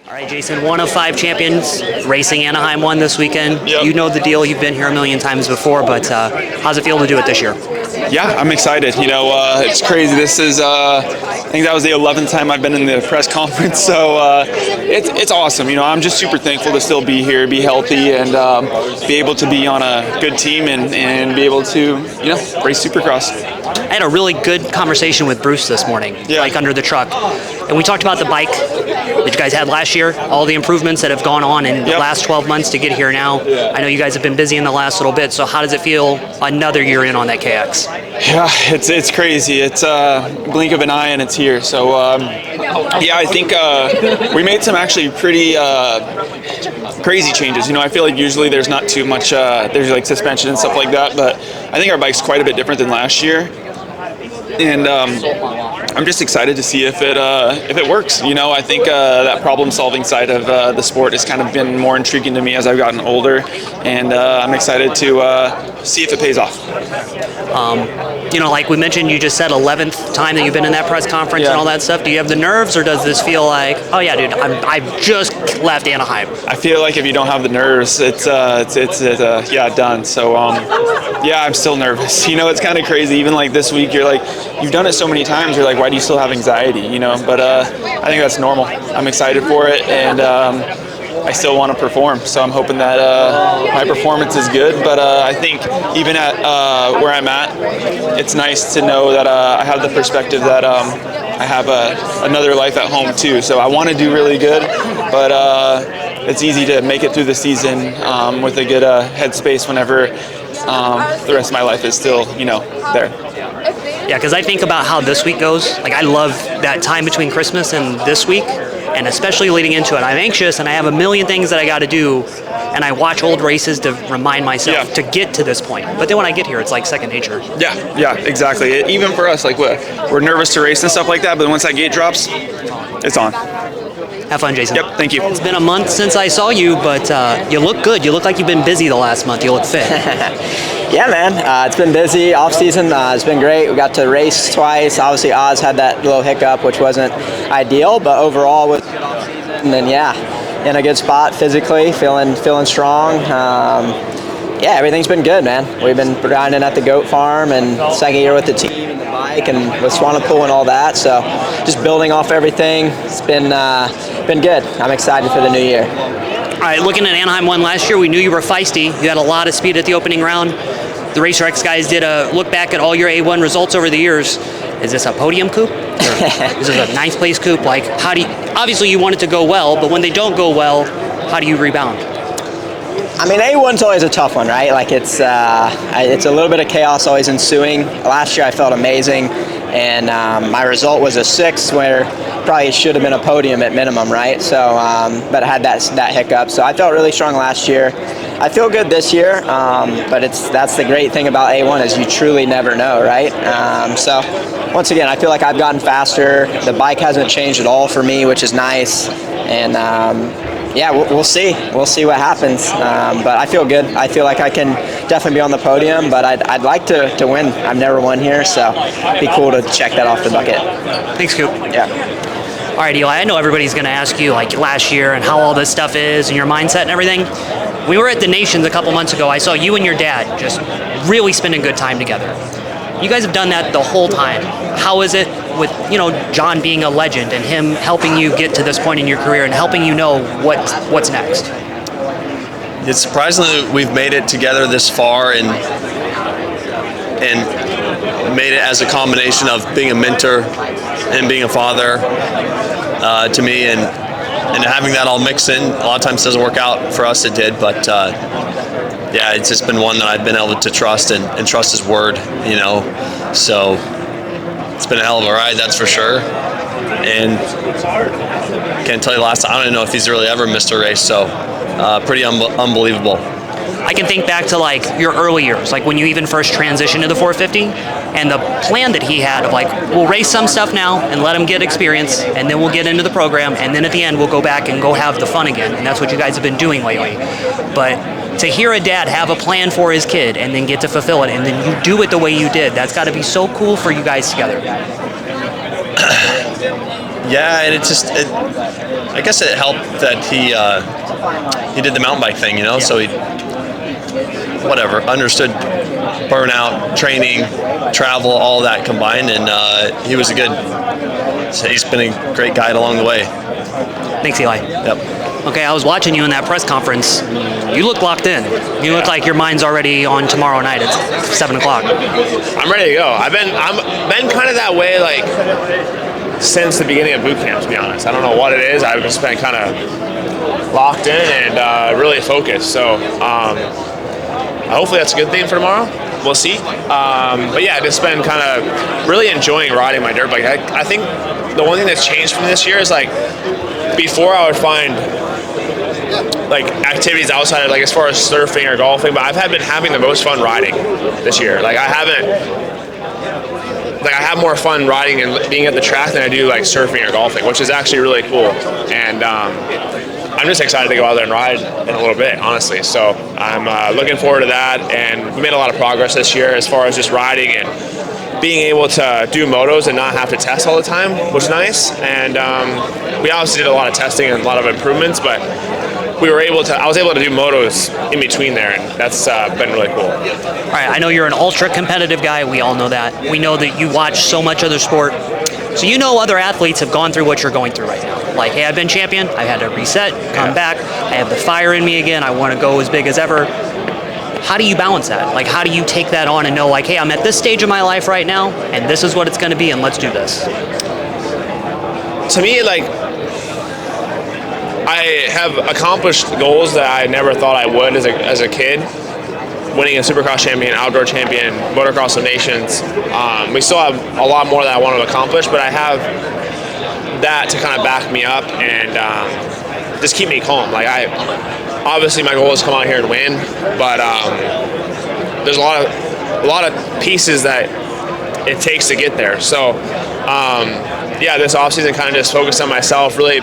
All right, Jason, one of 5 champions racing Anaheim One this weekend. Yep. You know the deal. You've been here a million times before, but how's it feel to do it this year? Yeah, I'm excited. It's crazy. This is, I think that was the 11th time I've been in the press conference, so it's awesome. I'm just super thankful to still be here, be healthy, and be able to be on a good team and be able to, race Supercross. I had a really good conversation with Bruce this morning, like under the truck, and we talked about the bike that you guys had last year, all the improvements that have gone on in the last 12 months to get here now. I know you guys have been busy in the last little bit, so how does it feel another year in on that KX? Yeah, it's crazy. It's a blink of an eye and it's here. So, I think we made some actually pretty crazy changes. I feel like usually there's not too much, there's like suspension and stuff like that, but I think our bike's quite a bit different than last year. And I'm just excited to see if it works. I think that problem-solving side of the sport has kind of been more intriguing to me as I've gotten older, and I'm excited to see if it pays off. Like we mentioned, you just said 11th time that you've been in that press conference and all that stuff. Do you have the nerves, or does this feel like, oh yeah, dude, I've just left Anaheim? I feel like if you don't have the nerves, it's done. So I'm still nervous. It's kind of crazy. Even like this week, you're like, you've done it so many times. You're like, why do you still have anxiety? But I think that's normal. I'm excited for it, and I still want to perform. So I'm hoping that my performance is good. But I think even at where I'm at, it's nice to know that I have the perspective that I have another life at home too. So I want to do really good, but it's easy to make it through the season with a good headspace whenever the rest of my life is still, there. Yeah, because I think about how this week goes. Like, I love that time between Christmas and this week, and especially leading into it. I'm anxious, and I have a million things that I got to do, and I watch old races to remind myself to get to this point. But then when I get here, it's like second nature. Yeah, exactly. Even for us, like, we're nervous to race and stuff like that, but once that gate drops, it's on. Have fun, Jason. Yep, thank you. It's been a month since I saw you, but you look good. You look like you've been busy the last month. You look fit. Yeah, man. It's been busy. Off season, it's been great. We got to race twice. Obviously, Oz had that little hiccup, which wasn't ideal, but overall, and then in a good spot physically, feeling strong. Everything's been good, man. We've been grinding at the goat farm, and second year with the team and the bike, and with Swanepoel and all that. So, just building off everything. It's been good. I'm excited for the new year. All right, looking at Anaheim One last year, we knew you were feisty. You had a lot of speed at the opening round. The RacerX guys did a look back at all your A1 results over the years. Is this a podium coupe? Is this a ninth place coupe? Like, obviously you want it to go well, but when they don't go well, how do you rebound? I mean, A1's always a tough one, right? Like, it's a little bit of chaos always ensuing. Last year I felt amazing, and my result was a 6th, where probably should have been a podium at minimum, right? So, but I had that hiccup. So I felt really strong last year. I feel good this year, but that's the great thing about A1 is you truly never know, right? So once again, I feel like I've gotten faster. The bike hasn't changed at all for me, which is nice, and we'll see. We'll see what happens. But I feel good. I feel like I can definitely be on the podium, but I'd like to win. I've never won here, so it'd be cool to check that off the bucket. Thanks, Coop. Yeah. All right, Eli, I know everybody's going to ask you, like, last year and how all this stuff is and your mindset and everything. We were at the Nations a couple months ago. I saw you and your dad just really spending good time together. You guys have done that the whole time. How is it with, John being a legend and him helping you get to this point in your career and helping you know what's next? It's surprising that we've made it together this far and made it as a combination of being a mentor and being a father to me, and having that all mixed in. A lot of times it doesn't work out. For us it did, but it's just been one that I've been able to trust and trust his word, so it's been a hell of a ride, that's for sure. And can't tell you last time, I don't know if he's really ever missed a race, so pretty unbelievable. I can think back to like your early years, like when you even first transitioned to the 450, and the plan that he had of like, we'll race some stuff now and let him get experience, and then we'll get into the program, and then at the end we'll go back and go have the fun again. And that's what you guys have been doing lately. But to hear a dad have a plan for his kid and then get to fulfill it, and then you do it the way you did, that's got to be so cool for you guys together. Yeah, and I guess it helped that he did the mountain bike thing, so he understood burnout, training, travel, all that combined, and he's been a great guide along the way. Thanks, Eli. Yep. Okay, I was watching you in that press conference. You look locked in. You look like your mind's already on tomorrow night at 7 o'clock. I'm ready to go. I'm been kind of that way since the beginning of boot camp, to be honest. I don't know what it is. I've just been kind of locked in and really focused. So hopefully that's a good thing for tomorrow. We'll see. But yeah, just been kind of really enjoying riding my dirt bike. I think the one thing that's changed from this year is before I would find activities outside of as far as surfing or golfing, but I've been having the most fun riding this year. I have more fun riding and being at the track than I do surfing or golfing, which is actually really cool. And I'm just excited to go out there and ride in a little bit, honestly. So I'm looking forward to that, and we made a lot of progress this year as far as just riding and being able to do motos and not have to test all the time, which is nice. And we obviously did a lot of testing and a lot of improvements, but I was able to do motos in between there, and that's been really cool. All right, I know you're an ultra competitive guy. We all know that. We know that you watch so much other sport. So you know other athletes have gone through what you're going through right now. Hey, I've been champion. I had to reset, come back. I have the fire in me again. I want to go as big as ever. How do you balance that? How do you take that on and know, hey, I'm at this stage of my life right now, and this is what it's going to be, and let's do this? To me, I have accomplished goals that I never thought I would as a kid. Winning a Supercross champion, outdoor champion, Motocross of Nations. We still have a lot more that I want to accomplish, but I have that to kind of back me up and just keep me calm. Obviously my goal is to come out here and win, but there's a lot of pieces that it takes to get there. So this offseason kind of just focused on myself, really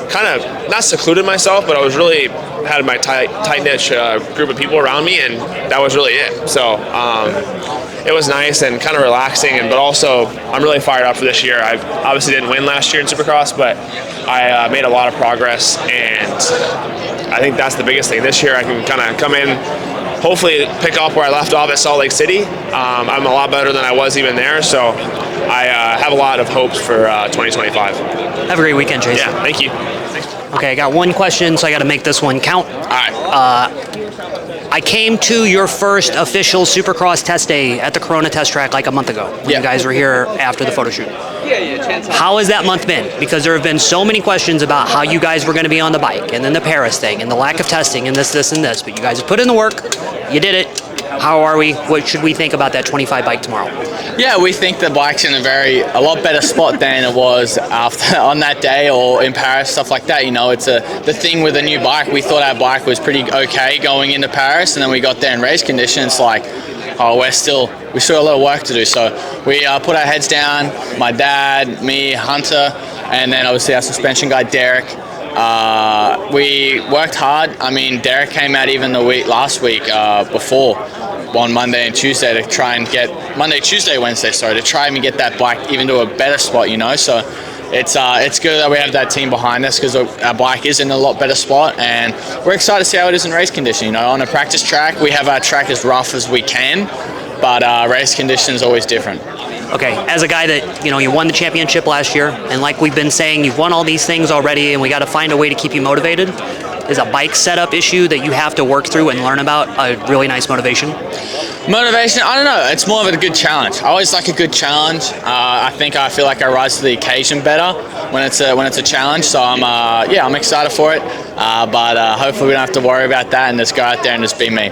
kind of not secluded myself, but I was really had my tight-knit group of people around me, and that was really it. So it was nice and kind of relaxing, but also I'm really fired up for this year. I obviously didn't win last year in Supercross, but I made a lot of progress, and I think that's the biggest thing. This year I can kind of come in, hopefully pick up where I left off at Salt Lake City. I'm a lot better than I was even there, so I have a lot of hopes for 2025. Have a great weekend, Chase. Yeah, thank you. Okay, I got one question, so I got to make this one count. All right. I came to your first official Supercross test day at the Corona test track a month ago. When you guys were here after the photo shoot. How has that month been? Because there have been so many questions about how you guys were going to be on the bike, and then the Paris thing, and the lack of testing, and this, and this. But you guys have put in the work. You did it. How are we? What should we think about that 25 bike tomorrow? Yeah, we think the bike's in a lot better spot than it was on that day or in Paris, stuff like that. It's the thing with a new bike. We thought our bike was pretty okay going into Paris, and then we got there in race conditions. We still have a lot of work to do. So we put our heads down. My dad, me, Hunter, and then obviously our suspension guy Derek. We worked hard. Derek came out even last week before on Monday and Tuesday to try and get Wednesday, to try and get that bike even to a better spot, So it's good that we have that team behind us because our bike is in a lot better spot, and we're excited to see how it is in race condition. On a practice track, we have our track as rough as we can, but race condition is always different. Okay, as a guy that, you won the championship last year, and like we've been saying, you've won all these things already, and we got to find a way to keep you motivated. Is a bike setup issue that you have to work through and learn about a really nice motivation? Motivation, I don't know. It's more of a good challenge. I always like a good challenge. I feel like I rise to the occasion better when it's a challenge. So I'm excited for it. But hopefully we don't have to worry about that and just go out there and just be me.